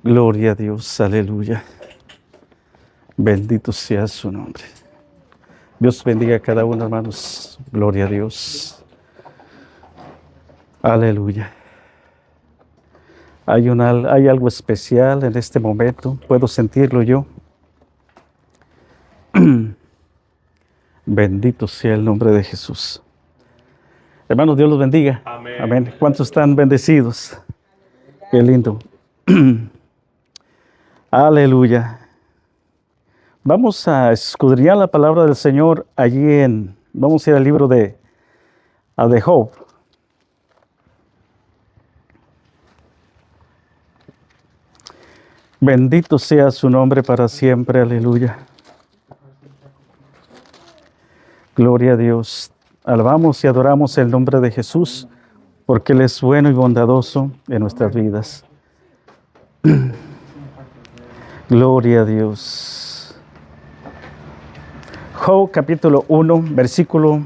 Gloria a Dios, aleluya. Bendito sea su nombre. Dios bendiga a cada uno, hermanos. Gloria a Dios. Aleluya. Hay algo especial en este momento. Puedo sentirlo yo. Bendito sea el nombre de Jesús. Hermanos, Dios los bendiga. Amén. Amén. ¿Cuántos están bendecidos? Qué lindo. Aleluya. Vamos a escudriñar la palabra del Señor vamos a ir al libro de Job. Bendito sea su nombre para siempre, aleluya. Gloria a Dios. Alabamos y adoramos el nombre de Jesús, porque Él es bueno y bondadoso en nuestras vidas. Gloria a Dios. Job capítulo 1, versículo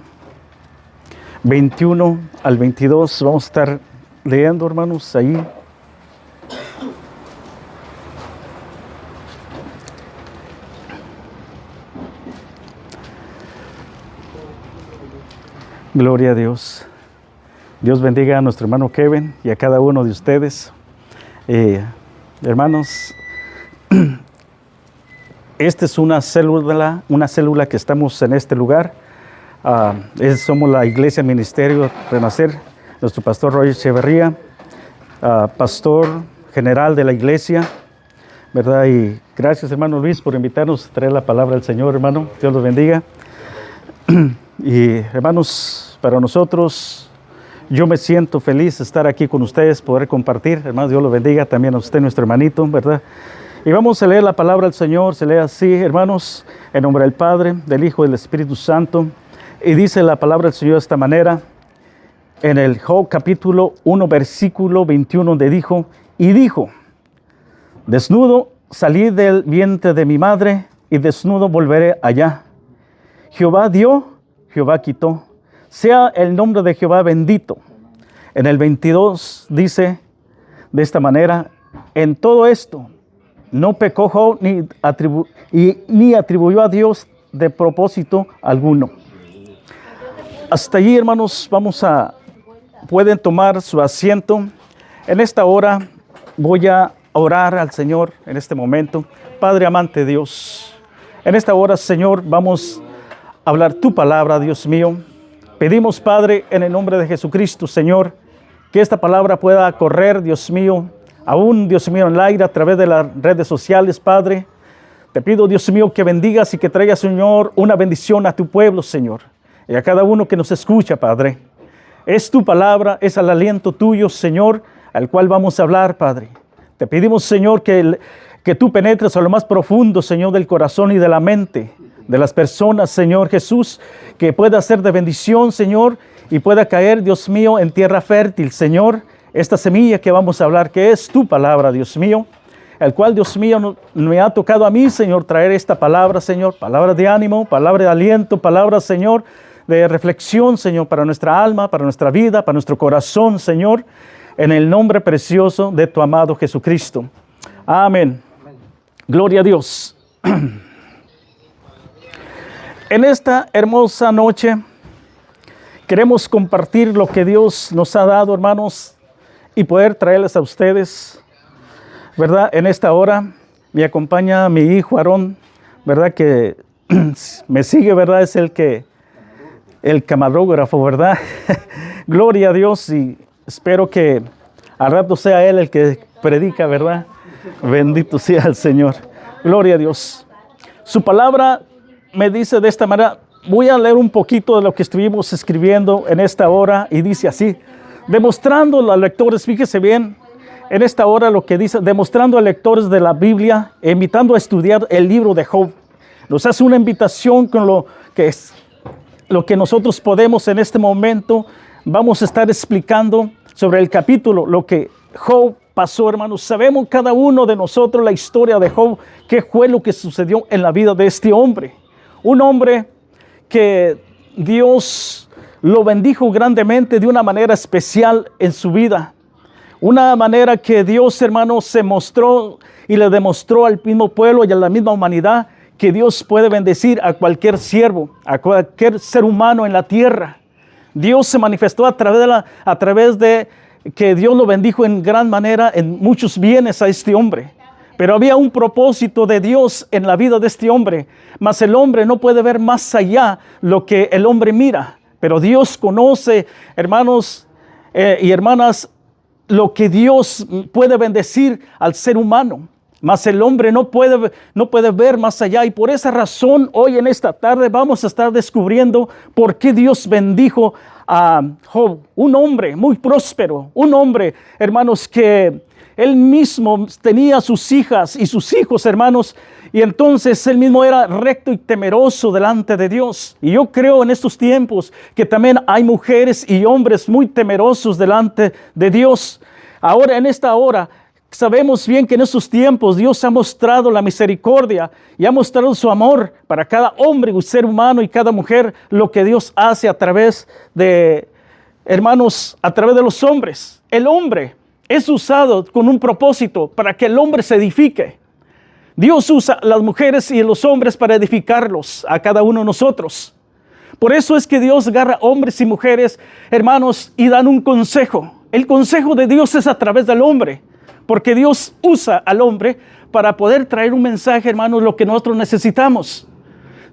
21 al 22. Vamos a estar leyendo, hermanos, ahí. Gloria a Dios. Dios bendiga a nuestro hermano Kevin y a cada uno de ustedes. Hermanos, esta es una célula que estamos en este lugar. Somos la Iglesia Ministerio Renacer, nuestro pastor Roger Echeverría, pastor general de la iglesia, ¿verdad? Y gracias, hermano Luis, por invitarnos a traer la palabra del Señor, hermano. Dios los bendiga. Y hermanos, para nosotros, yo me siento feliz de estar aquí con ustedes, poder compartir. Hermanos, Dios los bendiga también a usted, nuestro hermanito, ¿verdad? Y vamos a leer la palabra del Señor. Se lee así, hermanos, en nombre del Padre, del Hijo y del Espíritu Santo. Y dice la palabra del Señor de esta manera, en el Job capítulo 1, versículo 21, donde dijo, desnudo salí del vientre de mi madre, y desnudo volveré allá. Jehová dio, Jehová quitó. Sea el nombre de Jehová bendito. En el 22 dice de esta manera, en todo esto no pecó Job ni atribuyó a Dios de propósito alguno. Hasta allí, hermanos, pueden tomar su asiento. En esta hora voy a orar al Señor en este momento. Padre amante Dios, en esta hora, Señor, vamos a hablar tu palabra, Dios mío. Pedimos, Padre, en el nombre de Jesucristo, Señor, que esta palabra pueda correr, Dios mío, aún, Dios mío, en el aire, a través de las redes sociales, Padre. Te pido, Dios mío, que bendigas y que traigas, Señor, una bendición a tu pueblo, Señor, y a cada uno que nos escucha, Padre. Es tu palabra, es el aliento tuyo, Señor, al cual vamos a hablar, Padre. Te pedimos, Señor, que tú penetres a lo más profundo, Señor, del corazón y de la mente de las personas, Señor Jesús, que pueda ser de bendición, Señor, y pueda caer, Dios mío, en tierra fértil, Señor, esta semilla que vamos a hablar, que es tu palabra, Dios mío, el cual, Dios mío, me ha tocado a mí, Señor, traer esta palabra, Señor, palabra de ánimo, palabra de aliento, palabra, Señor, de reflexión, Señor, para nuestra alma, para nuestra vida, para nuestro corazón, Señor, en el nombre precioso de tu amado Jesucristo. Amén. Gloria a Dios. En esta hermosa noche queremos compartir lo que Dios nos ha dado, hermanos, y poder traerles a ustedes, ¿verdad? En esta hora me acompaña mi hijo Aarón, ¿verdad? Que me sigue, ¿verdad? Es el camarógrafo, ¿verdad? Gloria a Dios, y espero que al rato sea él el que predica, ¿verdad? Bendito sea el Señor. Gloria a Dios. Su palabra me dice de esta manera. Voy a leer un poquito de lo que estuvimos escribiendo en esta hora, y dice así, demostrando a los lectores, fíjese bien, en esta hora lo que dice, demostrando a lectores de la Biblia, invitando a estudiar el libro de Job. Nos hace una invitación con lo que nosotros podemos en este momento. Vamos a estar explicando sobre el capítulo, lo que Job pasó, hermanos. Sabemos cada uno de nosotros la historia de Job, qué fue lo que sucedió en la vida de este hombre. Un hombre que Dios lo bendijo grandemente de una manera especial en su vida. Una manera que Dios, hermanos, se mostró y le demostró al mismo pueblo y a la misma humanidad que Dios puede bendecir a cualquier siervo, a cualquier ser humano en la tierra. Dios se manifestó a través de que Dios lo bendijo en gran manera en muchos bienes a este hombre. Pero había un propósito de Dios en la vida de este hombre. Mas el hombre no puede ver más allá lo que el hombre mira. Pero Dios conoce, hermanos y hermanas, lo que Dios puede bendecir al ser humano. Mas el hombre no puede ver más allá. Y por esa razón, hoy en esta tarde vamos a estar descubriendo por qué Dios bendijo a Job. Un hombre muy próspero. Un hombre, hermanos, que él mismo tenía sus hijas y sus hijos, hermanos. Y entonces él mismo era recto y temeroso delante de Dios. Y yo creo en estos tiempos que también hay mujeres y hombres muy temerosos delante de Dios. Ahora, en esta hora, sabemos bien que en estos tiempos Dios ha mostrado la misericordia y ha mostrado su amor para cada hombre y ser humano y cada mujer, lo que Dios hace a través de, hermanos, a través de los hombres. El hombre es usado con un propósito para que el hombre se edifique. Dios usa a las mujeres y a los hombres para edificarlos a cada uno de nosotros. Por eso es que Dios agarra hombres y mujeres, hermanos, y dan un consejo. El consejo de Dios es a través del hombre, porque Dios usa al hombre para poder traer un mensaje, hermanos, lo que nosotros necesitamos.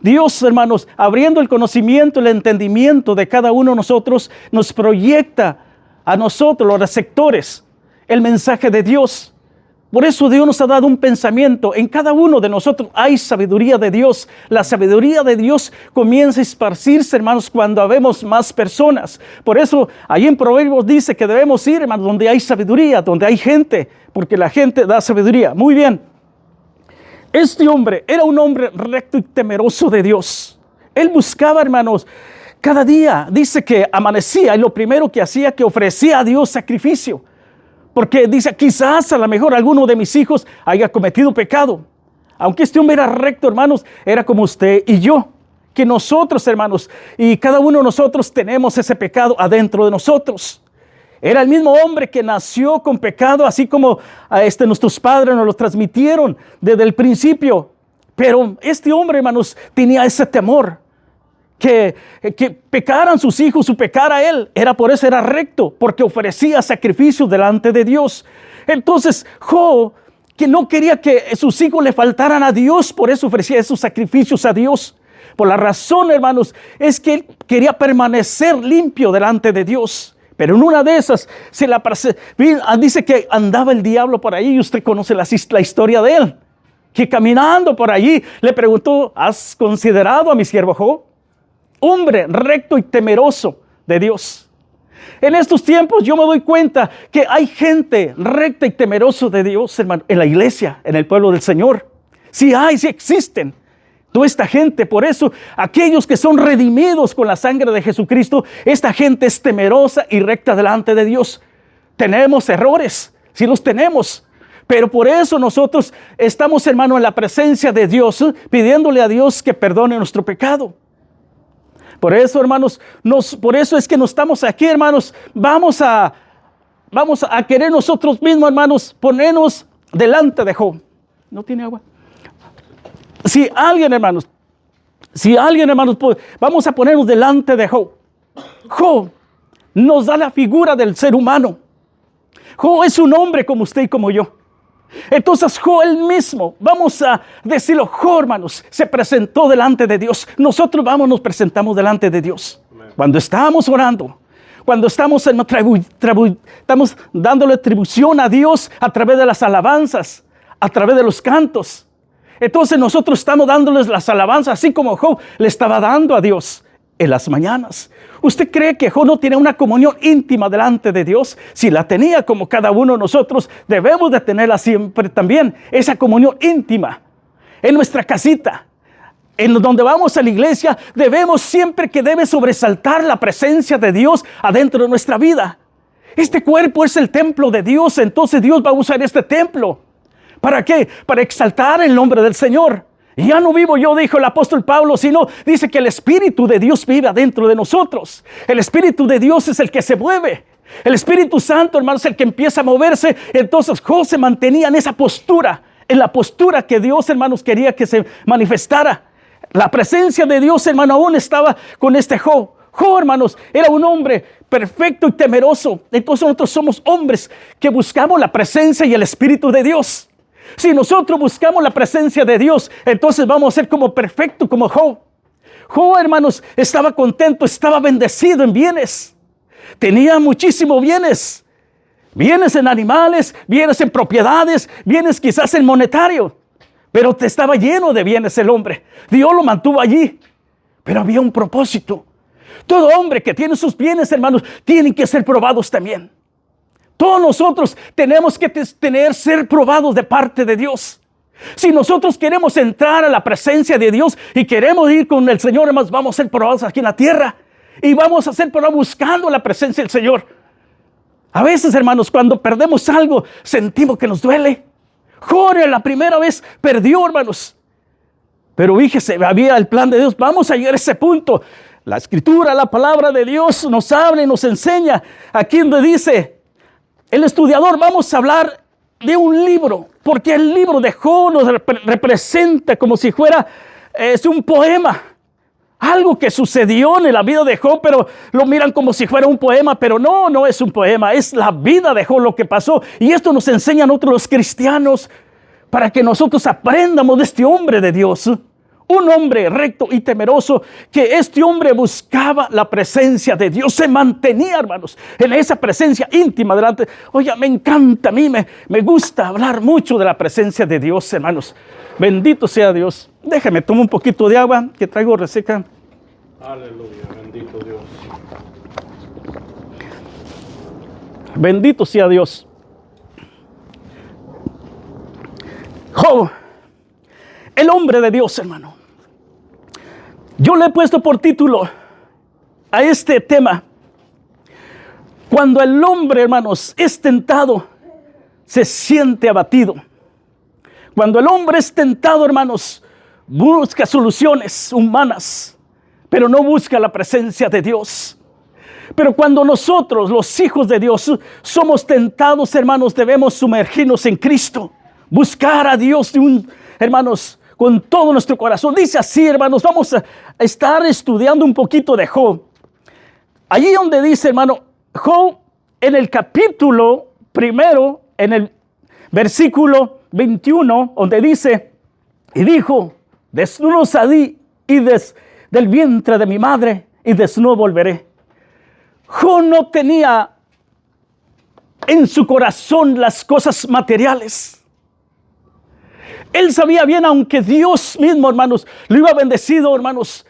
Dios, hermanos, abriendo el conocimiento, el entendimiento de cada uno de nosotros, nos proyecta a nosotros, los receptores, el mensaje de Dios. Por eso Dios nos ha dado un pensamiento. En cada uno de nosotros hay sabiduría de Dios. La sabiduría de Dios comienza a esparcirse, hermanos, cuando habemos más personas. Por eso ahí en Proverbios dice que debemos ir, hermanos, donde hay sabiduría, donde hay gente, porque la gente da sabiduría. Muy bien. Este hombre era un hombre recto y temeroso de Dios. Él buscaba, hermanos, cada día, dice que amanecía y lo primero que hacía, que ofrecía a Dios sacrificio. Porque dice, quizás a lo mejor alguno de mis hijos haya cometido pecado. Aunque este hombre era recto, hermanos, era como usted y yo. Que nosotros, hermanos, y cada uno de nosotros tenemos ese pecado adentro de nosotros. Era el mismo hombre que nació con pecado, así como nuestros padres nos lo transmitieron desde el principio. Pero este hombre, hermanos, tenía ese temor. Que pecaran sus hijos o pecara él, por eso era recto, porque ofrecía sacrificios delante de Dios. Entonces Job, que no quería que sus hijos le faltaran a Dios, por eso ofrecía esos sacrificios a Dios. Por la razón, hermanos, es que él quería permanecer limpio delante de Dios. Pero en una de esas dice que andaba el diablo por ahí, y usted conoce la historia de él, que caminando por allí le preguntó, ¿has considerado a mi siervo Job? Hombre recto y temeroso de Dios. En estos tiempos yo me doy cuenta que hay gente recta y temeroso de Dios, hermano, en la iglesia, en el pueblo del Señor. Sí existen toda esta gente. Por eso aquellos que son redimidos con la sangre de Jesucristo, esta gente es temerosa y recta delante de Dios. Tenemos errores, sí los tenemos. Pero por eso nosotros estamos, hermano, en la presencia de Dios, pidiéndole a Dios que perdone nuestro pecado. Por eso, hermanos, por eso es que no estamos aquí, hermanos. Vamos a querer nosotros mismos, hermanos, ponernos delante de Job. ¿No tiene agua? Si alguien, hermanos, vamos a ponernos delante de Job. Job nos da la figura del ser humano. Job es un hombre como usted y como yo. Entonces Job él mismo, vamos a decirlo, Job, hermanos, se presentó delante de Dios. Nosotros nos presentamos delante de Dios. Cuando estamos orando, cuando estamos dándole atribución a Dios a través de las alabanzas, a través de los cantos. Entonces nosotros estamos dándoles las alabanzas, así como Job le estaba dando a Dios en las mañanas. ¿Usted cree que Job no tiene una comunión íntima delante de Dios? Si la tenía, como cada uno de nosotros, debemos de tenerla siempre también. Esa comunión íntima en nuestra casita, en donde vamos a la iglesia, debemos siempre que debe sobresaltar la presencia de Dios adentro de nuestra vida. Este cuerpo es el templo de Dios, entonces Dios va a usar este templo. ¿Para qué? Para exaltar el nombre del Señor. Y ya no vivo yo, dijo el apóstol Pablo, sino dice que el Espíritu de Dios vive adentro de nosotros. El Espíritu de Dios es el que se mueve. El Espíritu Santo, hermanos, el que empieza a moverse. Entonces Job se mantenía en esa postura, en la postura que Dios, hermanos, quería que se manifestara. La presencia de Dios, hermano, aún estaba con este Job. Job, hermanos, era un hombre perfecto y temeroso. Entonces nosotros somos hombres que buscamos la presencia y el Espíritu de Dios. Si nosotros buscamos la presencia de Dios, entonces vamos a ser como perfecto, como Job. Job, hermanos, estaba contento, estaba bendecido en bienes. Tenía muchísimos bienes. Bienes en animales, bienes en propiedades, bienes quizás en monetario. Pero estaba lleno de bienes el hombre. Dios lo mantuvo allí. Pero había un propósito. Todo hombre que tiene sus bienes, hermanos, tienen que ser probados también. Todos nosotros tenemos que ser probados de parte de Dios. Si nosotros queremos entrar a la presencia de Dios y queremos ir con el Señor, hermanos, vamos a ser probados aquí en la tierra. Y vamos a ser probados buscando la presencia del Señor. A veces, hermanos, cuando perdemos algo, sentimos que nos duele. Jorge la primera vez perdió, hermanos. Pero fíjese, había el plan de Dios. Vamos a llegar a ese punto. La Escritura, la palabra de Dios nos habla y nos enseña. Aquí donde dice el estudiador, vamos a hablar de un libro. Porque el libro de Job nos representa como si fuera un poema. Algo que sucedió en la vida de Job, pero lo miran como si fuera un poema. Pero no es un poema, es la vida de Job lo que pasó. Y esto nos enseñan nosotros los cristianos para que nosotros aprendamos de este hombre de Dios. Un hombre recto y temeroso, que este hombre buscaba la presencia de Dios, se mantenía, hermanos, en esa presencia íntima delante. Oye, me encanta, a mí me gusta hablar mucho de la presencia de Dios, hermanos. Bendito sea Dios. Déjame tomar un poquito de agua que traigo reseca. Aleluya, bendito Dios. Bendito sea Dios. Job, el hombre de Dios, hermano. Yo le he puesto por título a este tema: cuando el hombre, hermanos, es tentado, se siente abatido. Cuando el hombre es tentado, hermanos, busca soluciones humanas, pero no busca la presencia de Dios. Pero cuando nosotros, los hijos de Dios, somos tentados, hermanos, debemos sumergirnos en Cristo, buscar a Dios, hermanos, con todo nuestro corazón. Dice así, hermanos, vamos a estar estudiando un poquito de Job. Allí donde dice, hermano, Job, en el capítulo primero, en el versículo 21, donde dice: y dijo, desnudo salí y del vientre de mi madre, y desnudo volveré. Job no tenía en su corazón las cosas materiales. Él sabía bien, aunque Dios mismo, hermanos, lo iba bendecido, hermanos,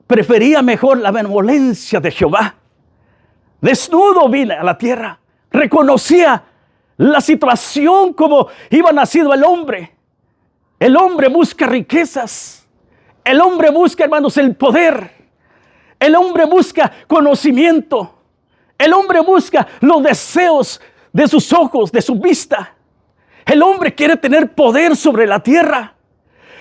prefería mejor la benevolencia de Jehová. Desnudo vine a la tierra. Reconocía la situación como iba nacido el hombre. El hombre busca riquezas. El hombre busca, hermanos, el poder. El hombre busca conocimiento. El hombre busca los deseos de sus ojos, de su vista. El hombre quiere tener poder sobre la tierra.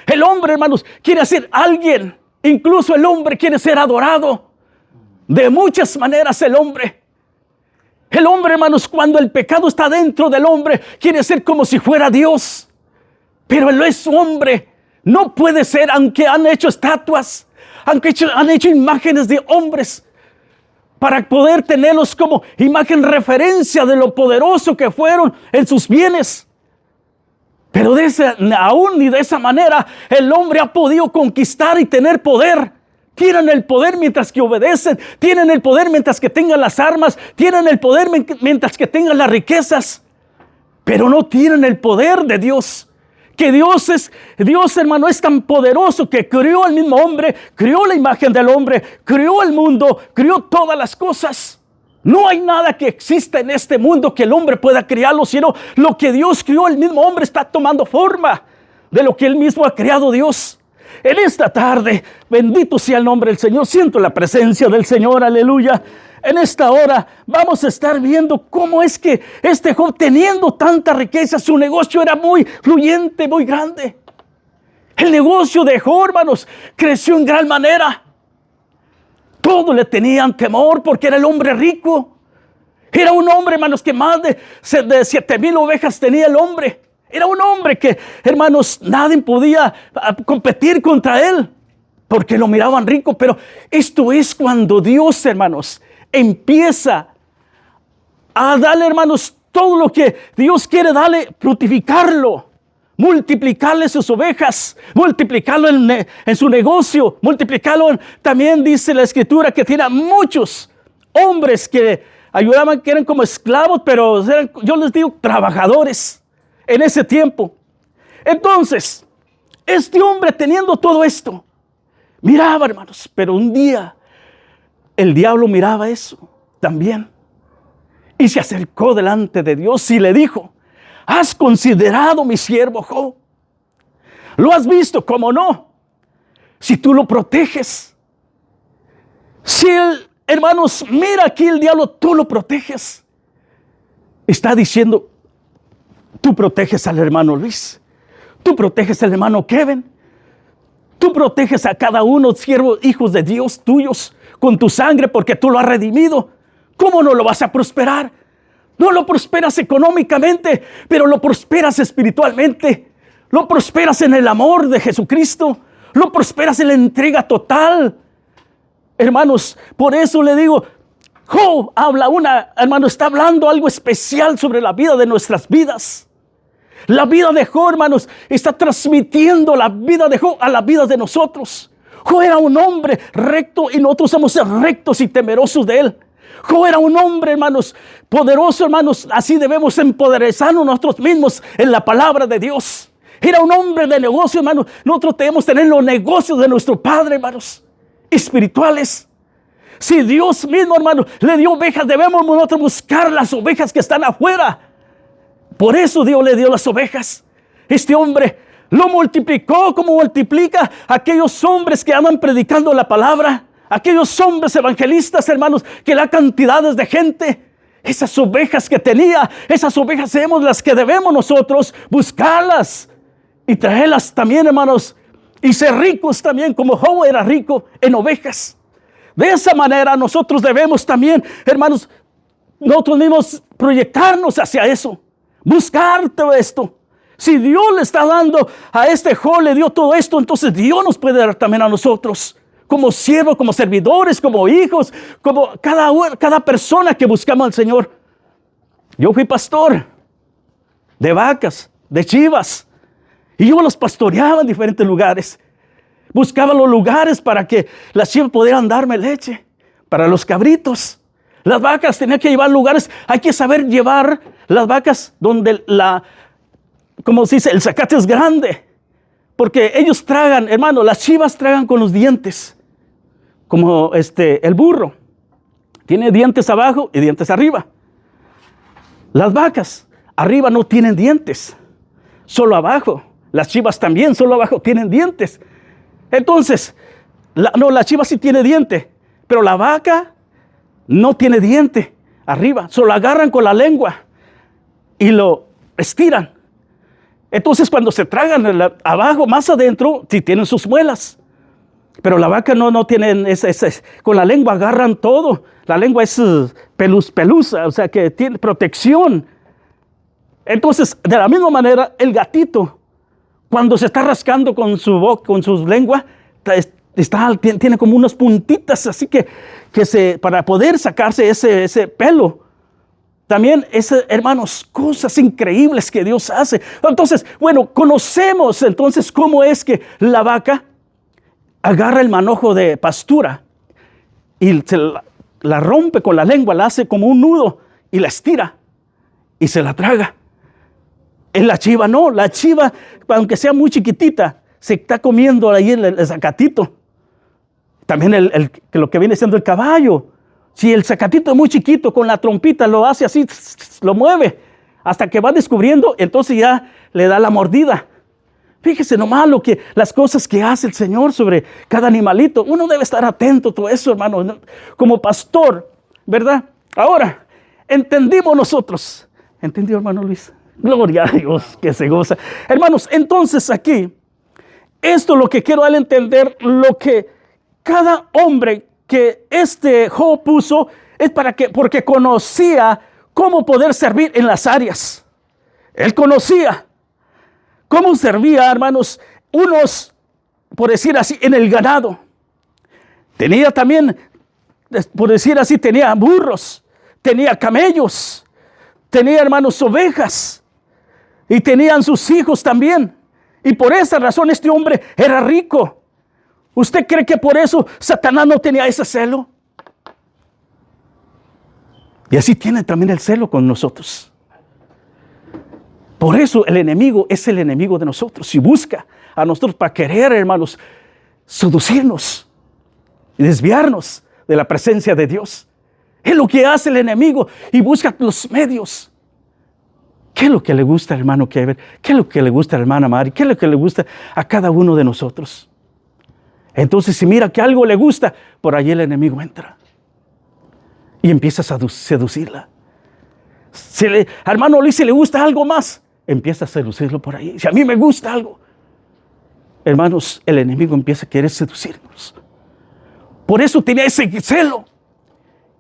El hombre, hermanos, quiere ser alguien. Incluso el hombre quiere ser adorado. De muchas maneras el hombre, hermanos, cuando el pecado está dentro del hombre, quiere ser como si fuera Dios. Pero él es hombre. No puede ser, aunque han hecho estatuas, aunque han hecho imágenes de hombres, para poder tenerlos como imagen referencia de lo poderoso que fueron en sus bienes. Pero aún ni de esa manera el hombre ha podido conquistar y tener poder. Tienen el poder mientras que obedecen. Tienen el poder mientras que tengan las armas. Tienen el poder mientras que tengan las riquezas. Pero no tienen el poder de Dios. Que Dios, hermano, es tan poderoso que creó al mismo hombre, creó la imagen del hombre, creó el mundo, creó todas las cosas. No hay nada que exista en este mundo que el hombre pueda crearlo, sino lo que Dios creó, el mismo hombre está tomando forma de lo que él mismo ha creado Dios. En esta tarde, bendito sea el nombre del Señor, siento la presencia del Señor, aleluya. En esta hora vamos a estar viendo cómo es que este Job, teniendo tanta riqueza, su negocio era muy fluyente, muy grande. El negocio de Job, hermanos, creció en gran manera. Todos le tenían temor porque era el hombre rico. Era un hombre, hermanos, que más de 7,000 ovejas tenía el hombre. Era un hombre que, hermanos, nadie podía competir contra él porque lo miraban rico. Pero esto es cuando Dios, hermanos, empieza a darle, hermanos, todo lo que Dios quiere darle, fructificarlo, multiplicarle sus ovejas, multiplicarlo en su negocio, multiplicarlo también dice la Escritura que tiene muchos hombres que ayudaban, que eran como esclavos, pero eran, yo les digo, trabajadores en ese tiempo. Entonces, este hombre teniendo todo esto, miraba, hermanos, pero un día el diablo miraba eso también y se acercó delante de Dios y le dijo: ¿has considerado mi siervo Job? ¿Lo has visto? ¿Cómo no? Si tú lo proteges, si él, hermanos, mira aquí el diablo, tú lo proteges. Está diciendo, tú proteges al hermano Luis, tú proteges al hermano Kevin, tú proteges a cada uno, siervos, hijos de Dios tuyos, con tu sangre, porque tú lo has redimido. ¿Cómo no lo vas a prosperar? No lo prosperas económicamente, pero lo prosperas espiritualmente. Lo prosperas en el amor de Jesucristo. Lo prosperas en la entrega total. Hermanos, por eso le digo, Job habla hermano, está hablando algo especial sobre la vida de nuestras vidas. La vida de Job, hermanos, está transmitiendo la vida de Job a la vida de nosotros. Job era un hombre recto y nosotros somos rectos y temerosos de él. Job era un hombre, hermanos, poderoso, hermanos. Así debemos empoderizarnos nosotros mismos en la palabra de Dios. Era un hombre de negocio, hermanos. Nosotros debemos tener los negocios de nuestro Padre, hermanos, espirituales. Si Dios mismo, hermanos, le dio ovejas, debemos nosotros buscar las ovejas que están afuera. Por eso Dios le dio las ovejas. Este hombre lo multiplicó como multiplica a aquellos hombres que andan predicando la palabra. Aquellos hombres evangelistas, hermanos, que la cantidades de gente, esas ovejas que tenía, esas ovejas somos las que debemos nosotros buscarlas y traerlas también, hermanos, y ser ricos también, como Job era rico en ovejas. De esa manera nosotros debemos también, hermanos, nosotros mismos proyectarnos hacia eso, buscar todo esto. Si Dios le está dando a este Job, le dio todo esto, entonces Dios nos puede dar también a nosotros. Como siervos, como servidores, como hijos, como cada persona que buscamos al Señor. Yo fui pastor de vacas, de chivas, y yo los pastoreaba en diferentes lugares. Buscaba los lugares para que las chivas pudieran darme leche, para los cabritos. Las vacas tenían que llevar lugares, hay que saber llevar las vacas donde como se dice, el zacate es grande. Porque ellos tragan, hermano, las chivas tragan con los dientes. Como el burro. Tiene dientes abajo y dientes arriba. Las vacas arriba no tienen dientes. Solo abajo. Las chivas también, solo abajo tienen dientes. Entonces, la chiva sí tiene diente. Pero la vaca no tiene diente arriba. Solo agarran con la lengua y lo estiran. Entonces cuando se tragan abajo, más adentro, sí tienen sus muelas. Pero la vaca no tienen con la lengua agarran todo. La lengua es pelusa, o sea que tiene protección. Entonces, de la misma manera, el gatito, cuando se está rascando con su boca, con su lengua, tiene como unas puntitas, así que para poder sacarse ese pelo. También, hermanos, cosas increíbles que Dios hace. Entonces, bueno, conocemos entonces cómo es que la vaca agarra el manojo de pastura y la rompe con la lengua, la hace como un nudo y la estira y se la traga. En la chiva no, la chiva, aunque sea muy chiquitita, se está comiendo ahí el zacatito. También lo que viene siendo el caballo. Si el zacatito es muy chiquito, con la trompita lo hace así, lo mueve, hasta que va descubriendo, entonces ya le da la mordida. Fíjese nomás las cosas que hace el Señor sobre cada animalito. Uno debe estar atento a todo eso, hermano, como pastor, ¿verdad? Ahora, entendimos nosotros. ¿Entendió, hermano Luis? Gloria a Dios que se goza. Hermanos, entonces aquí, esto es lo que quiero al entender, lo que cada hombre que Job puso Es porque conocía cómo poder servir en las áreas. Él conocía cómo servía, hermanos, unos, por decir así, en el ganado. Tenía también, por decir así, tenía burros, tenía camellos, tenía, hermanos, ovejas, y tenían sus hijos también. Y por esa razón este hombre era rico. ¿Usted cree que por eso Satanás no tenía ese celo? Y así tiene también el celo con nosotros. Por eso el enemigo es el enemigo de nosotros y busca a nosotros para querer, hermanos, seducirnos y desviarnos de la presencia de Dios. Es lo que hace el enemigo y busca los medios. ¿Qué es lo que le gusta al hermano Kevin? ¿Qué es lo que le gusta a la hermana Mari? ¿Qué es lo que le gusta a cada uno de nosotros? Entonces, si mira que algo le gusta, por allí el enemigo entra y empieza a seducirla. Si al hermano Luis le gusta algo más, empieza a seducirlo por ahí. Si a mí me gusta algo, hermanos, el enemigo empieza a querer seducirnos. Por eso tenía ese celo.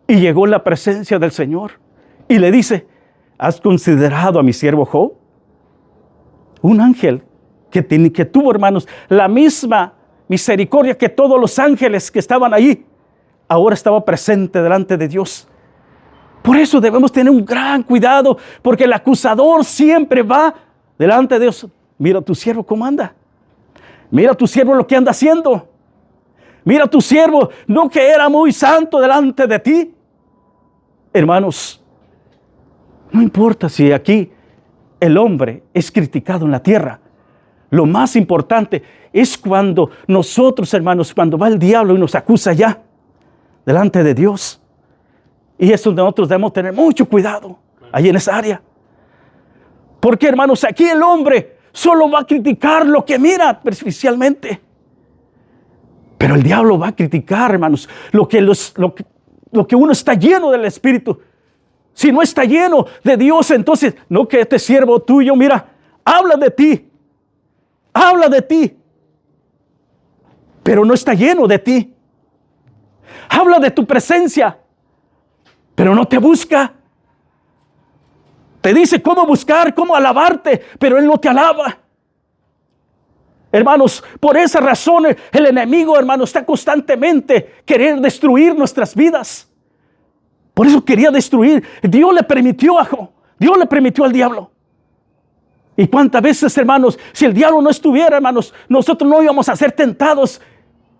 Y llegó la presencia del Señor y le dice: ¿has considerado a mi siervo Job? Un ángel que tuvo, hermanos, la misma misericordia que todos los ángeles que estaban allí. Ahora estaba presente delante de Dios. Por eso debemos tener un gran cuidado, porque el acusador siempre va delante de Dios. Mira a tu siervo cómo anda. Mira a tu siervo lo que anda haciendo. Mira a tu siervo, no que era muy santo delante de ti. Hermanos, no importa si aquí el hombre es criticado en la tierra. Lo más importante es cuando nosotros, hermanos, cuando va el diablo y nos acusa ya delante de Dios. Y eso nosotros debemos tener mucho cuidado ahí en esa área. Porque, hermanos, aquí el hombre solo va a criticar lo que mira superficialmente. Pero el diablo va a criticar, hermanos, lo que uno está lleno del Espíritu. Si no está lleno de Dios, entonces, no, que este siervo tuyo, mira, habla de ti. Habla de ti. Pero no está lleno de ti. Habla de tu presencia, pero no te busca. Te dice cómo buscar, cómo alabarte, pero él no te alaba. Hermanos, por esa razón el enemigo, hermanos, está constantemente querer destruir nuestras vidas. Por eso quería destruir. Dios le permitió a Job. Dios le permitió al diablo. Y cuántas veces, hermanos, si el diablo no estuviera, hermanos, nosotros no íbamos a ser tentados.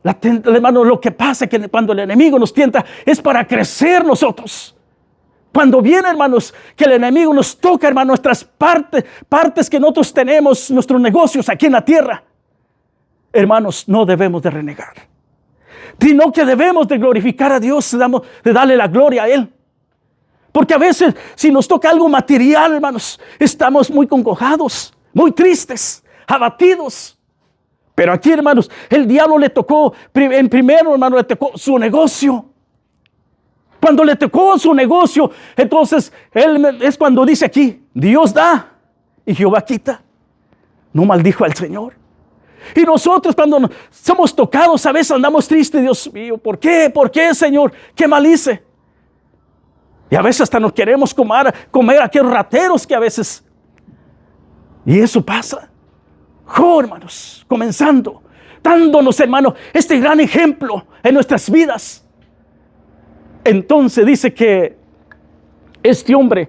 Hermanos, lo que pasa es que cuando el enemigo nos tienta es para crecer nosotros. Cuando viene, hermanos, que el enemigo nos toca, hermanos, nuestras partes que nosotros tenemos, nuestros negocios aquí en la tierra, hermanos, no debemos de renegar, sino que debemos de glorificar a Dios, de darle la gloria a Él. Porque a veces, si nos toca algo material, hermanos, estamos muy congojados, muy tristes, abatidos. Pero aquí, hermanos, el diablo le tocó, primero, hermano, le tocó su negocio. Cuando le tocó su negocio, entonces, él es cuando dice aquí, Dios da y Jehová quita. No maldijo al Señor. Y nosotros cuando somos tocados, a veces andamos tristes, Dios mío, ¿por qué? ¿Por qué, Señor? ¿Qué mal hice? Y a veces hasta nos queremos comer aquellos rateros que a veces... Y eso pasa. Hermanos, comenzando, dándonos, hermanos, este gran ejemplo en nuestras vidas. Entonces dice que este hombre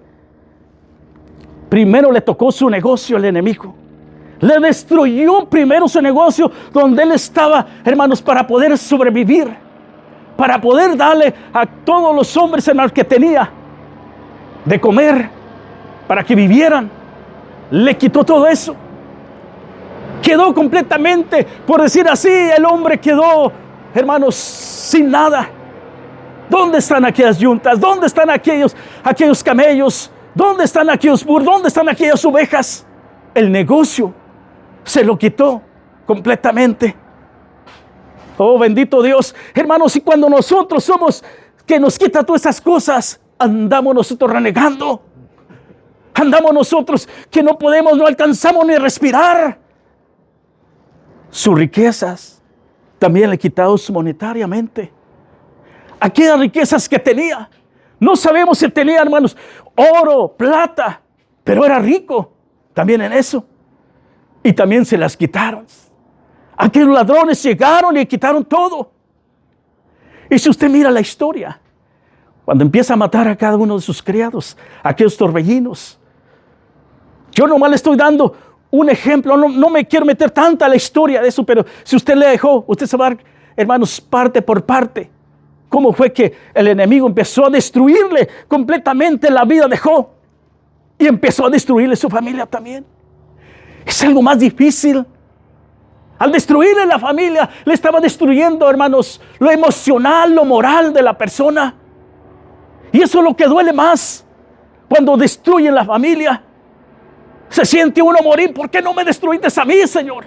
primero le tocó su negocio al enemigo. Le destruyó primero su negocio donde él estaba, hermanos, para poder sobrevivir, para poder darle a todos los hombres, hermanos, que tenía de comer, para que vivieran. Le quitó todo eso. Quedó completamente, por decir así, el hombre quedó, hermanos, sin nada. ¿Dónde están aquellas yuntas? ¿Dónde están aquellos camellos? ¿Dónde están aquellos burros? ¿Dónde están aquellas ovejas? El negocio se lo quitó completamente. Oh, bendito Dios. Hermanos, y cuando nosotros somos que nos quita todas esas cosas, andamos nosotros renegando. Andamos nosotros que no podemos, no alcanzamos ni respirar. Sus riquezas también le quitaron monetariamente. Aquellas riquezas que tenía, No sabemos si tenía, hermanos, oro, plata, pero era rico también en eso. Y también se las quitaron. Aquellos ladrones llegaron y quitaron todo. Y si usted mira la historia, cuando empieza a matar a cada uno de sus criados, aquellos torbellinos, yo nomás le estoy dando un ejemplo, no me quiero meter tanta la historia de eso, pero si usted le dejó, usted se va a dar, hermanos, parte por parte, cómo fue que el enemigo empezó a destruirle completamente la vida de Job y empezó a destruirle su familia también. Es algo más difícil. Al destruirle la familia, le estaba destruyendo, hermanos, lo emocional, lo moral de la persona. Y eso es lo que duele más cuando destruyen la familia. Se siente uno morir. ¿Por qué no me destruiste a mí, Señor?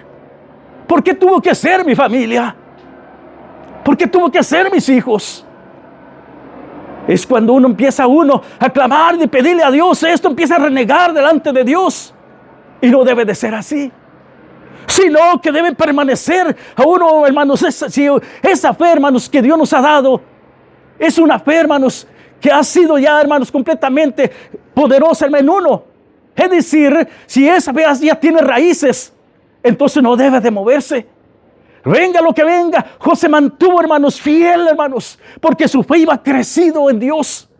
¿Por qué tuvo que ser mi familia? ¿Por qué tuvo que ser mis hijos? Es cuando uno empieza a clamar y pedirle a Dios esto, empieza a renegar delante de Dios. Y no debe de ser así. Sino que debe permanecer a uno, hermanos, esa fe, hermanos, que Dios nos ha dado. Es una fe, hermanos, que ha sido ya, hermanos, completamente poderosa en uno. Es decir, si esa fe ya tiene raíces, entonces no debe de moverse. Venga lo que venga, Job se mantuvo, hermanos, fiel, hermanos, porque su fe iba crecido en Dios.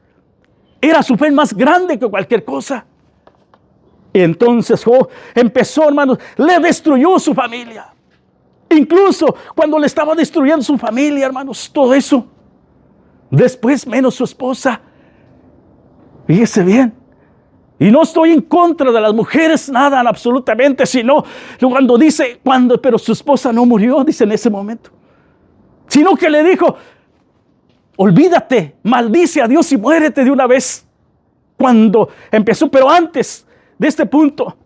Era su fe más grande que cualquier cosa. Y entonces Job empezó, hermanos, le destruyó su familia. Incluso cuando le estaba destruyendo su familia, hermanos, todo eso. Después menos su esposa. Fíjese bien. Y no estoy en contra de las mujeres, nada, absolutamente, sino cuando dice, pero su esposa no murió, dice en ese momento. Sino que le dijo, olvídate, maldice a Dios y muérete de una vez. Cuando empezó, pero antes de este punto,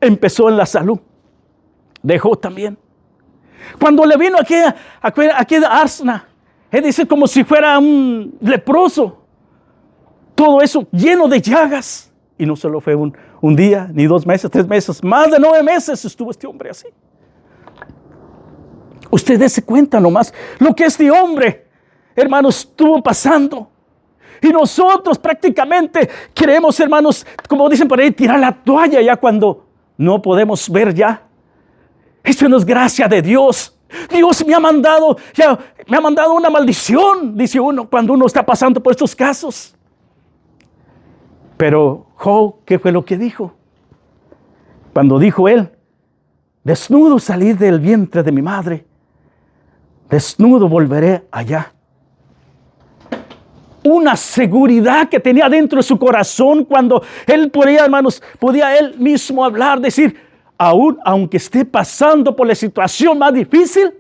empezó en la salud. Dejó también. Cuando le vino aquella asna, él dice como si fuera un leproso. Todo eso lleno de llagas. Y no solo fue un día, ni 2 meses, 3 meses, más de 9 meses estuvo este hombre así. Usted dése cuenta nomás lo que este hombre, hermanos, estuvo pasando. Y nosotros prácticamente queremos, hermanos, como dicen por ahí, tirar la toalla ya cuando no podemos ver ya. Esto no es gracia de Dios. Dios me ha mandado una maldición, dice uno, cuando uno está pasando por estos casos. Pero Job, ¿qué fue lo que dijo? Cuando dijo él, desnudo salí del vientre de mi madre, desnudo volveré allá. Una seguridad que tenía dentro de su corazón cuando él podía, hermanos, podía él mismo hablar, decir, aunque esté pasando por la situación más difícil,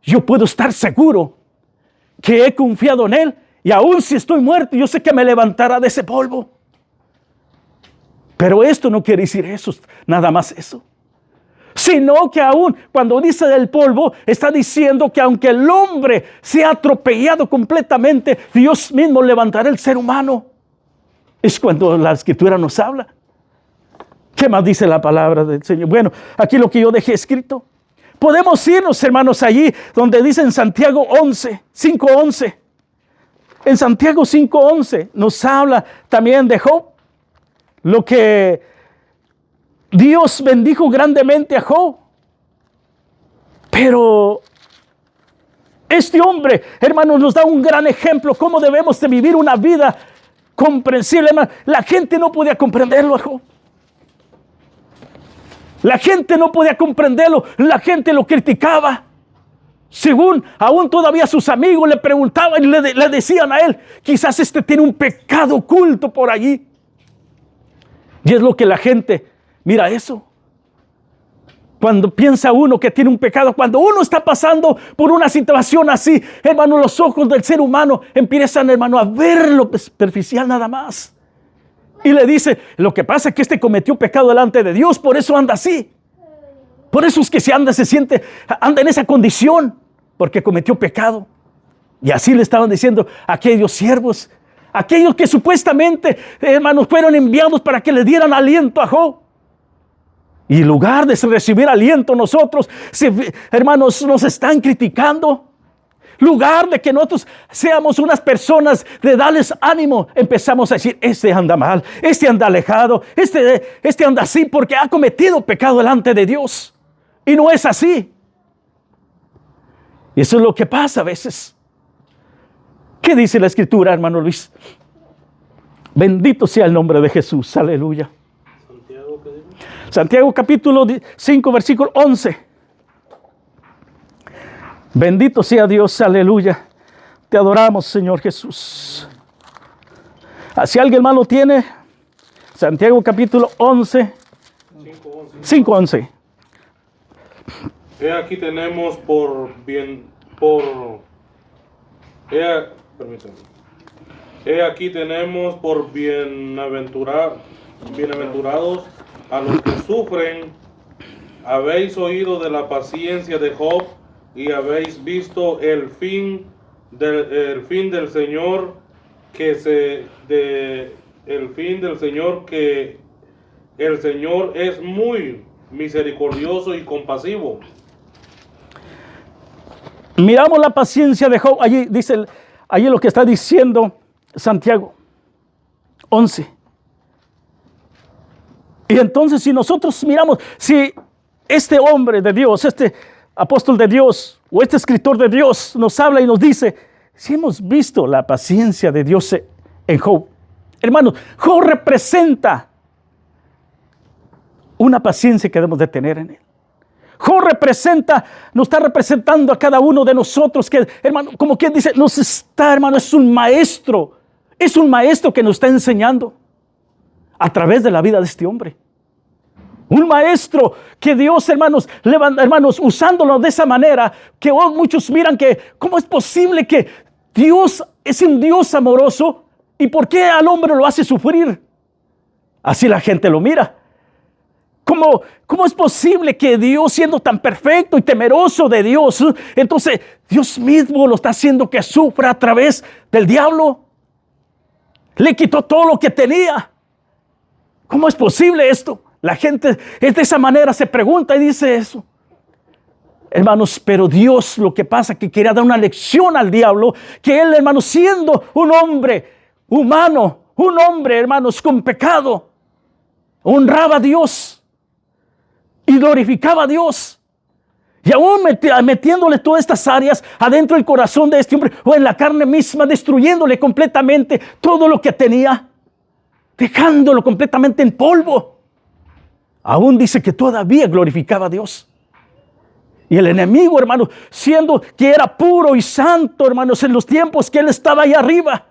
yo puedo estar seguro que he confiado en él y aún si estoy muerto, yo sé que me levantará de ese polvo. Pero esto no quiere decir eso, nada más eso. Sino que aún cuando dice del polvo, está diciendo que aunque el hombre sea atropellado completamente, Dios mismo levantará el ser humano. Es cuando la Escritura nos habla. ¿Qué más dice la palabra del Señor? Bueno, aquí lo que yo dejé escrito. Podemos irnos, hermanos, allí donde dice en Santiago 5:11. En Santiago 5:11 nos habla también de Job. Lo que Dios bendijo grandemente a Job. Pero este hombre, hermanos, nos da un gran ejemplo cómo debemos de vivir una vida comprensible. Hermano, la gente no podía comprenderlo a Job. La gente no podía comprenderlo. La gente lo criticaba. Según aún todavía sus amigos le preguntaban y le decían a él, quizás tiene un pecado oculto por allí. Y es lo que la gente, mira eso. Cuando piensa uno que tiene un pecado, cuando uno está pasando por una situación así, hermano, los ojos del ser humano empiezan, hermano, a ver lo superficial nada más. Y le dice, lo que pasa es que cometió pecado delante de Dios, por eso anda así. Por eso es que anda en esa condición, porque cometió pecado. Y así le estaban diciendo a aquellos siervos, aquellos que supuestamente, hermanos, fueron enviados para que le dieran aliento a Job. Y en lugar de recibir aliento nosotros, hermanos, nos están criticando. lugar de que nosotros seamos unas personas de darles ánimo, empezamos a decir, este anda mal, este anda alejado, este anda así porque ha cometido pecado delante de Dios. Y no es así. Y eso es lo que pasa a veces. ¿Qué dice la Escritura, hermano Luis? Bendito sea el nombre de Jesús, aleluya. Santiago, ¿qué dice? Santiago capítulo 5, versículo 11. Bendito sea Dios, aleluya. Te adoramos, Señor Jesús. Si alguien más lo tiene, Santiago capítulo 11, 5:11. He aquí tenemos He aquí tenemos por bienaventurados a los que sufren. Habéis oído de la paciencia de Job y habéis visto el fin del Señor que el Señor es muy misericordioso y compasivo. Miramos la paciencia de Job. Allí dice, allí lo que está diciendo Santiago 11. Y entonces si nosotros miramos, si este hombre de Dios, este apóstol de Dios o este escritor de Dios nos habla y nos dice, si hemos visto la paciencia de Dios en Job. Hermanos, Job representa una paciencia que debemos de tener en él. Job nos está representando a cada uno de nosotros que, hermano, como quien dice, hermano, es un maestro que nos está enseñando a través de la vida de este hombre. Un maestro que Dios, hermanos, usándolo de esa manera, que hoy muchos miran que, ¿cómo es posible que Dios es un Dios amoroso? ¿Y por qué al hombre lo hace sufrir? Así la gente lo mira. ¿Cómo es posible que Dios, siendo tan perfecto y temeroso de Dios, entonces Dios mismo lo está haciendo que sufra a través del diablo? Le quitó todo lo que tenía. ¿Cómo es posible esto? La gente de esa manera se pregunta y dice eso. Hermanos, pero Dios lo que pasa es que quería dar una lección al diablo, que él, hermanos, siendo un hombre humano, un hombre, hermanos, con pecado, honraba a Dios y glorificaba a Dios. Y aún metiéndole todas estas áreas adentro del corazón de este hombre, o en la carne misma, destruyéndole completamente todo lo que tenía, dejándolo completamente en polvo. Aún dice que todavía glorificaba a Dios. Y el enemigo, hermanos, siendo que era puro y santo, hermanos, en los tiempos que él estaba ahí arriba,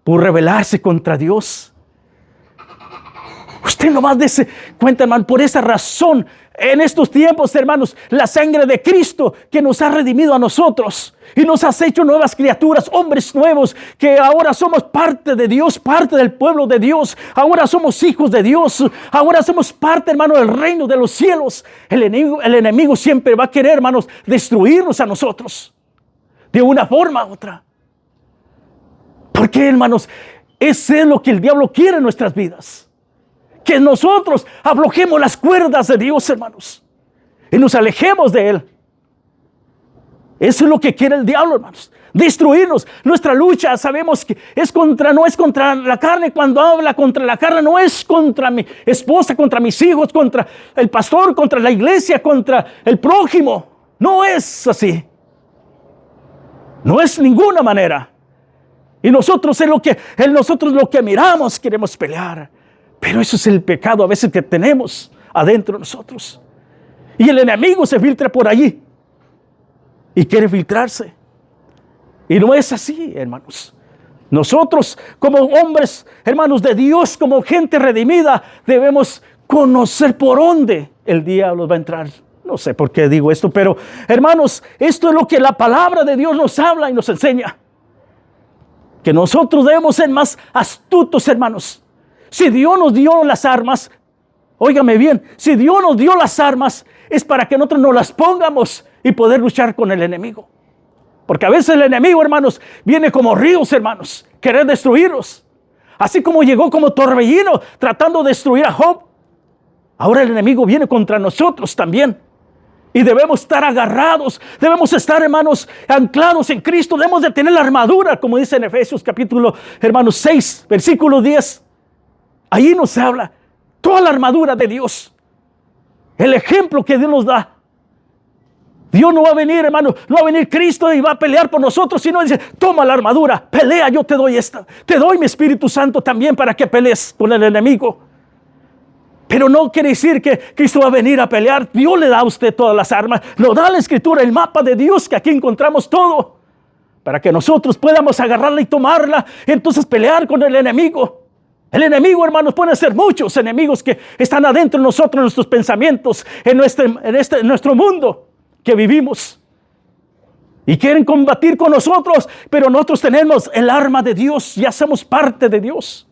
por rebelarse contra Dios. Usted nomás dése cuenta, hermano, por esa razón, en estos tiempos, hermanos, la sangre de Cristo que nos ha redimido a nosotros y nos ha hecho nuevas criaturas, hombres nuevos, que ahora somos parte de Dios, parte del pueblo de Dios, ahora somos hijos de Dios, ahora somos parte, hermano, del reino de los cielos. El enemigo siempre va a querer, hermanos, destruirnos a nosotros de una forma u otra. ¿Por qué, hermanos? Ese es lo que el diablo quiere en nuestras vidas. Que nosotros aflojemos las cuerdas de Dios, hermanos, y nos alejemos de Él. Eso es lo que quiere el diablo, hermanos. Destruirnos. Nuestra lucha, sabemos que no es contra la carne. Cuando habla contra la carne, no es contra mi esposa, contra mis hijos, contra el pastor, contra la iglesia, contra el prójimo. No es así. No es ninguna manera. Y nosotros lo que miramos, queremos pelear. Pero eso es el pecado a veces que tenemos adentro de nosotros. Y el enemigo se filtra por allí y quiere filtrarse. Y no es así, hermanos. Nosotros como hombres, hermanos de Dios, como gente redimida, debemos conocer por dónde el diablo va a entrar. No sé por qué digo esto, pero hermanos, esto es lo que la palabra de Dios nos habla y nos enseña. Que nosotros debemos ser más astutos, hermanos. Si Dios nos dio las armas, óigame bien, si Dios nos dio las armas, es para que nosotros nos las pongamos y poder luchar con el enemigo. Porque a veces el enemigo, hermanos, viene como ríos, hermanos, querer destruirlos. Así como llegó como torbellino tratando de destruir a Job. Ahora el enemigo viene contra nosotros también. Y debemos estar agarrados, debemos estar, hermanos, anclados en Cristo. Debemos de tener la armadura, como dice en Efesios capítulo, hermanos, 6, versículo 10. Ahí nos habla toda la armadura de Dios. El ejemplo que Dios nos da. Dios no va a venir, hermano, no va a venir Cristo y va a pelear por nosotros, sino dice, toma la armadura, pelea, yo te doy esta. Te doy mi Espíritu Santo también para que pelees con el enemigo. Pero no quiere decir que Cristo va a venir a pelear. Dios le da a usted todas las armas. Nos da la Escritura, el mapa de Dios, que aquí encontramos todo. Para que nosotros podamos agarrarla y tomarla. Entonces pelear con el enemigo. El enemigo, hermanos, pueden ser muchos enemigos que están adentro de nosotros, en nuestros pensamientos, en nuestro mundo que vivimos. Y quieren combatir con nosotros. Pero nosotros tenemos el arma de Dios. Ya somos parte de Dios.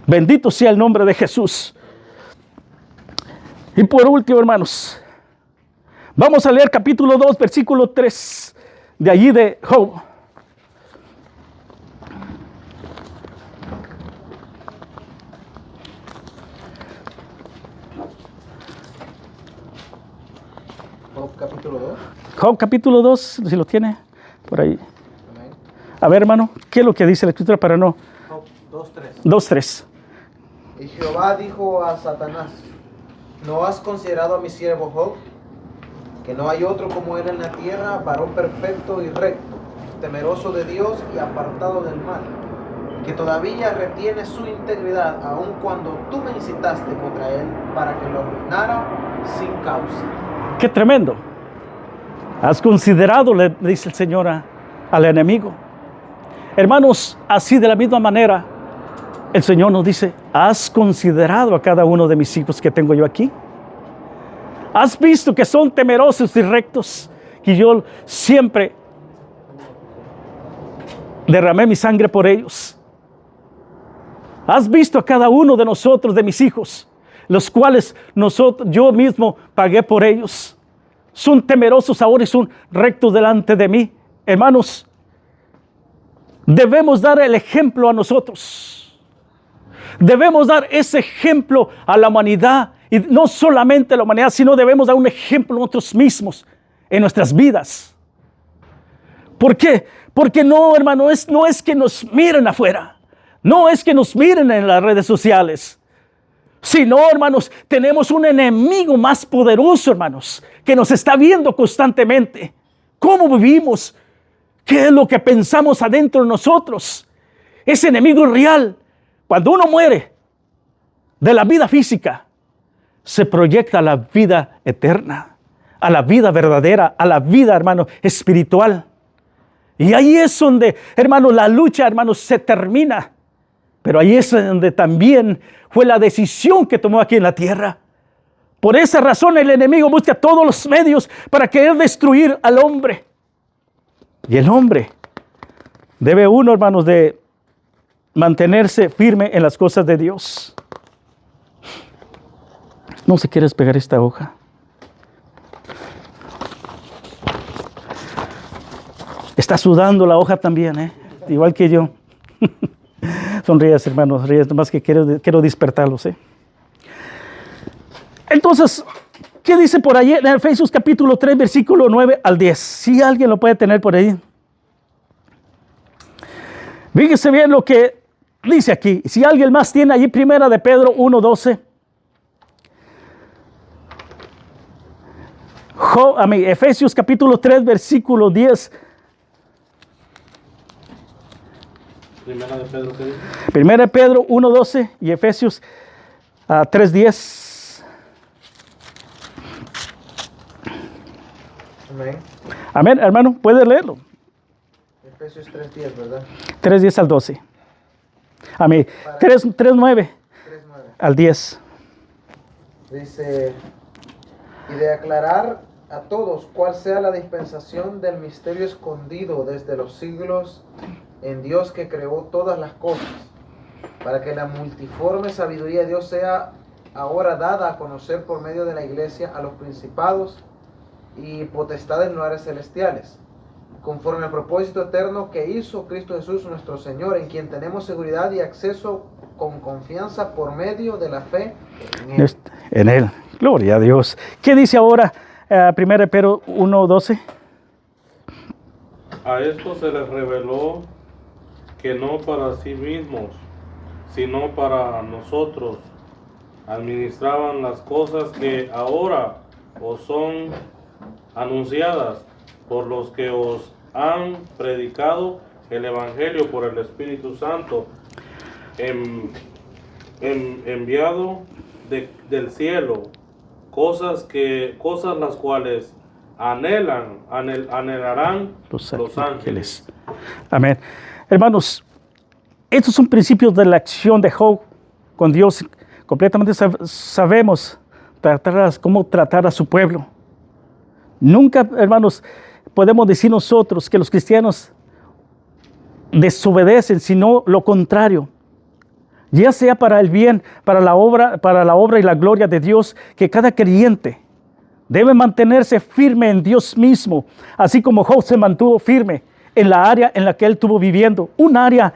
Bendito sea el nombre de Jesús. Y por último, hermanos, vamos a leer capítulo 2, versículo 3, de allí de Job. Job capítulo 2. Job capítulo 2, si lo tiene por ahí. Amén. A ver, hermano, ¿qué es lo que dice la Escritura para no? Job 2:3. 2:3. Y Jehová dijo a Satanás: ¿No has considerado a mi siervo Job? Que no hay otro como él en la tierra, varón perfecto y recto, temeroso de Dios y apartado del mal, que todavía retiene su integridad, aun cuando tú me incitaste contra él para que lo arruinara sin causa. Qué tremendo. ¿Has considerado, le dice el Señor al enemigo? Hermanos, así de la misma manera, el Señor nos dice, ¿has considerado a cada uno de mis hijos que tengo yo aquí? ¿Has visto que son temerosos y rectos? Que yo siempre derramé mi sangre por ellos. ¿Has visto a cada uno de nosotros, de mis hijos, los cuales yo mismo pagué por ellos? Son temerosos ahora y son rectos delante de mí. Hermanos, debemos dar el ejemplo a nosotros. Debemos dar ese ejemplo a la humanidad. Y no solamente a la humanidad, sino debemos dar un ejemplo a nosotros mismos, en nuestras vidas. ¿Por qué? Porque no, hermano, no es que nos miren afuera. No es que nos miren en las redes sociales. Sino, hermanos, tenemos un enemigo más poderoso, hermanos, que nos está viendo constantemente. ¿Cómo vivimos? ¿Qué es lo que pensamos adentro de nosotros? Ese enemigo es real. Cuando uno muere de la vida física, se proyecta a la vida eterna, a la vida verdadera, a la vida, hermano, espiritual. Y ahí es donde, hermano, la lucha, hermanos, se termina. Pero ahí es donde también fue la decisión que tomó aquí en la tierra. Por esa razón el enemigo busca todos los medios para querer destruir al hombre. Y el hombre debe uno, hermanos, de mantenerse firme en las cosas de Dios. No se quiere despegar esta hoja. Está sudando la hoja también, igual que yo. Sonríes, hermanos, sonríes, nomás que quiero despertarlos. Entonces, ¿qué dice por ahí en Efesios capítulo 3, versículo 9 al 10? Si alguien lo puede tener por ahí. Fíjese bien lo que dice aquí. Si alguien más tiene allí, primera de Pedro 1:12. Efesios capítulo 3, versículo 10. Primera de Pedro, ¿qué dice? Primera de Pedro 1:12 y Efesios 3:10. Amén. Amén, hermano, puede leerlo. Efesios 3:10, ¿verdad? 3:10 al 12. Amén. 3:9 al 10. Dice, y de aclarar a todos cuál sea la dispensación del misterio escondido desde los siglos en Dios que creó todas las cosas, para que la multiforme sabiduría de Dios sea ahora dada a conocer por medio de la iglesia a los principados y potestades en lugares celestiales, conforme al propósito eterno que hizo Cristo Jesús nuestro Señor, en quien tenemos seguridad y acceso con confianza por medio de la fe en Él. En Él. Gloria a Dios. ¿Qué dice ahora 1 Pedro 1:12. A esto se les reveló que no para sí mismos, sino para nosotros, administraban las cosas que ahora os son anunciadas por los que os han predicado el Evangelio por el Espíritu Santo, enviado del cielo, cosas las cuales anhelarán los ángeles. Amén. Hermanos, estos son principios de la acción de Job con Dios. Completamente sabemos cómo tratar a su pueblo. Nunca, hermanos, podemos decir nosotros que los cristianos desobedecen, sino lo contrario. Ya sea para el bien, para la obra y la gloria de Dios, que cada creyente debe mantenerse firme en Dios mismo, así como Job se mantuvo firme en la área en la que él estuvo viviendo. Un área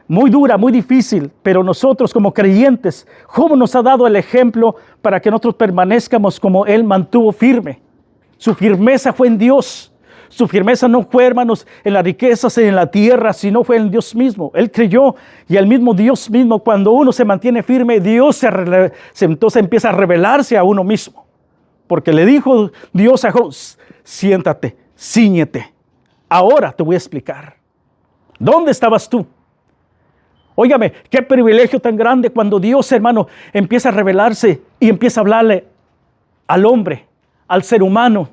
muy dura, muy difícil, pero nosotros como creyentes, Job nos ha dado el ejemplo para que nosotros permanezcamos como él mantuvo firme. Su firmeza fue en Dios. Su firmeza no fue, hermanos, en las riquezas, en la tierra, sino fue en Dios mismo. Él creyó, y el mismo Dios mismo, cuando uno se mantiene firme, Dios entonces empieza a revelarse a uno mismo. Porque le dijo Dios a Job: siéntate, cíñete. Ahora te voy a explicar. ¿Dónde estabas tú? Óigame, qué privilegio tan grande cuando Dios, hermano, empieza a revelarse y empieza a hablarle al hombre, al ser humano,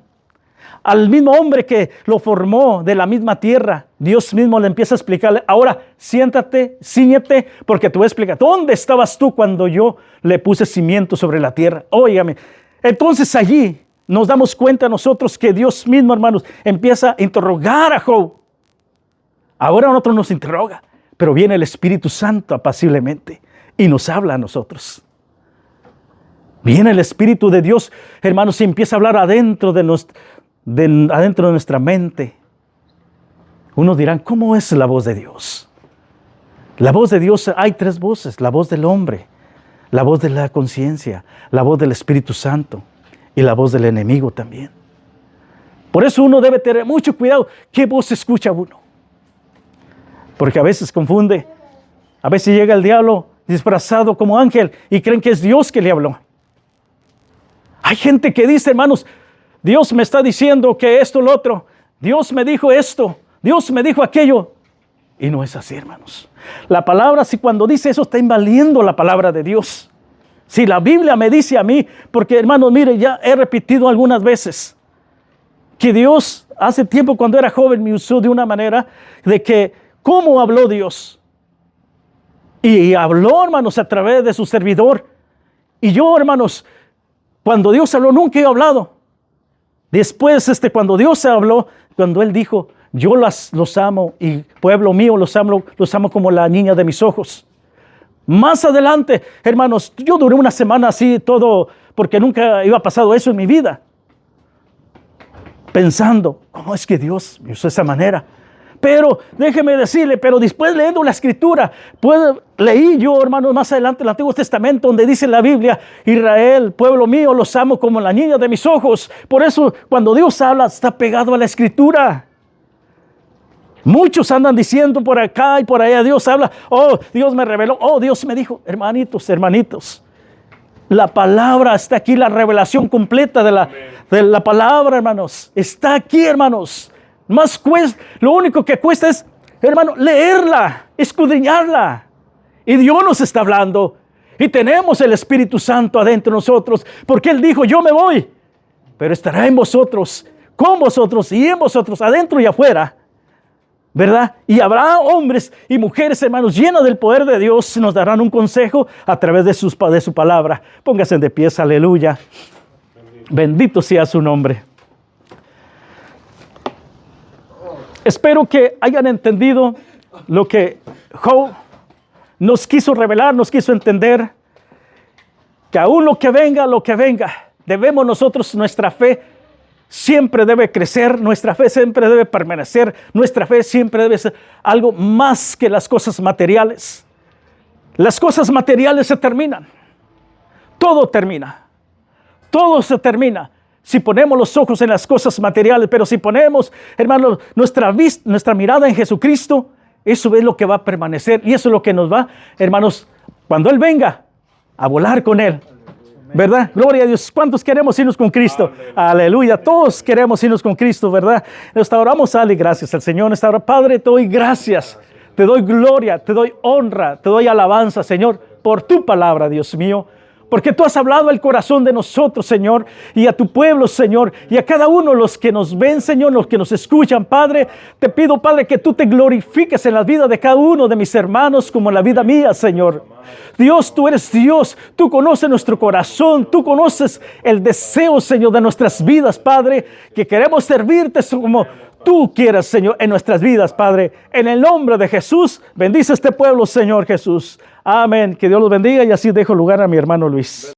al mismo hombre que lo formó de la misma tierra. Dios mismo le empieza a explicarle: ahora siéntate, cíñete, porque te voy a explicar. ¿Dónde estabas tú cuando yo le puse cimiento sobre la tierra? Óigame, entonces allí nos damos cuenta nosotros que Dios mismo, hermanos, empieza a interrogar a Job. Ahora nosotros nos interroga, pero viene el Espíritu Santo apaciblemente y nos habla a nosotros. Viene el Espíritu de Dios, hermanos, y empieza a hablar adentro de nuestra mente. Unos dirán: ¿cómo es la voz de Dios? La voz de Dios, hay tres voces: la voz del hombre, la voz de la conciencia, la voz del Espíritu Santo y la voz del enemigo también. Por eso uno debe tener mucho cuidado qué voz escucha uno, porque a veces confunde. A veces llega el diablo disfrazado como ángel y creen que es Dios que le habló. Hay gente que dice: hermanos, Dios me está diciendo que esto, lo otro. Dios me dijo esto. Dios me dijo aquello. Y no es así, hermanos. La palabra, si cuando dice eso, está invaliendo la palabra de Dios. Si la Biblia me dice a mí, porque, hermanos, mire, ya he repetido algunas veces que Dios hace tiempo, cuando era joven, me usó de una manera de que, ¿cómo habló Dios? Y habló, hermanos, a través de su servidor. Y yo, hermanos, cuando Dios habló, nunca he hablado. Después, cuando Dios habló, cuando Él dijo: yo los amo, y pueblo mío, los amo como la niña de mis ojos. Más adelante, hermanos, yo duré una semana así todo, porque nunca iba pasado eso en mi vida, pensando: ¿cómo es que Dios me usó de esa manera? Pero déjeme decirle, pero después leyendo la Escritura, leí yo, hermanos, más adelante el Antiguo Testamento, donde dice la Biblia: Israel, pueblo mío, los amo como la niña de mis ojos. Por eso, cuando Dios habla, está pegado a la Escritura. Muchos andan diciendo por acá y por allá: Dios habla, oh, Dios me reveló, oh, Dios me dijo. Hermanitos, la palabra está aquí, la revelación completa de la palabra, hermanos, está aquí, hermanos. Lo único que cuesta es, hermano, leerla, escudriñarla. Y Dios nos está hablando. Y tenemos el Espíritu Santo adentro de nosotros, porque Él dijo: yo me voy, pero estará en vosotros, con vosotros y en vosotros, adentro y afuera, ¿verdad? Y habrá hombres y mujeres, hermanos, llenos del poder de Dios, nos darán un consejo a través de su palabra. Pónganse de pies, aleluya. Bendito sea su nombre. Espero que hayan entendido lo que Job nos quiso revelar, nos quiso entender. Que aún lo que venga, debemos nosotros, nuestra fe siempre debe crecer, nuestra fe siempre debe permanecer, nuestra fe siempre debe ser algo más que las cosas materiales. Las cosas materiales se terminan, todo termina, todo se termina. si ponemos los ojos en las cosas materiales, pero si ponemos, hermanos, nuestra mirada en Jesucristo, eso es lo que va a permanecer y eso es lo que nos va, hermanos, cuando Él venga, a volar con Él. ¿Verdad? Gloria a Dios. ¿Cuántos queremos irnos con Cristo? Aleluya. Todos queremos irnos con Cristo, ¿verdad? En esta hora vamos a darle gracias al Señor. En esta hora, Padre, te doy gracias. Te doy gloria, te doy honra, te doy alabanza, Señor, por tu palabra, Dios mío. Porque tú has hablado al corazón de nosotros, Señor, y a tu pueblo, Señor, y a cada uno de los que nos ven, Señor, los que nos escuchan, Padre. Te pido, Padre, que tú te glorifiques en la vida de cada uno de mis hermanos como en la vida mía, Señor. Dios, tú eres Dios, tú conoces nuestro corazón, tú conoces el deseo, Señor, de nuestras vidas, Padre, que queremos servirte como tú quieras, Señor, en nuestras vidas, Padre. En el nombre de Jesús, bendice este pueblo, Señor Jesús. Amén. Que Dios los bendiga y así dejo lugar a mi hermano Luis.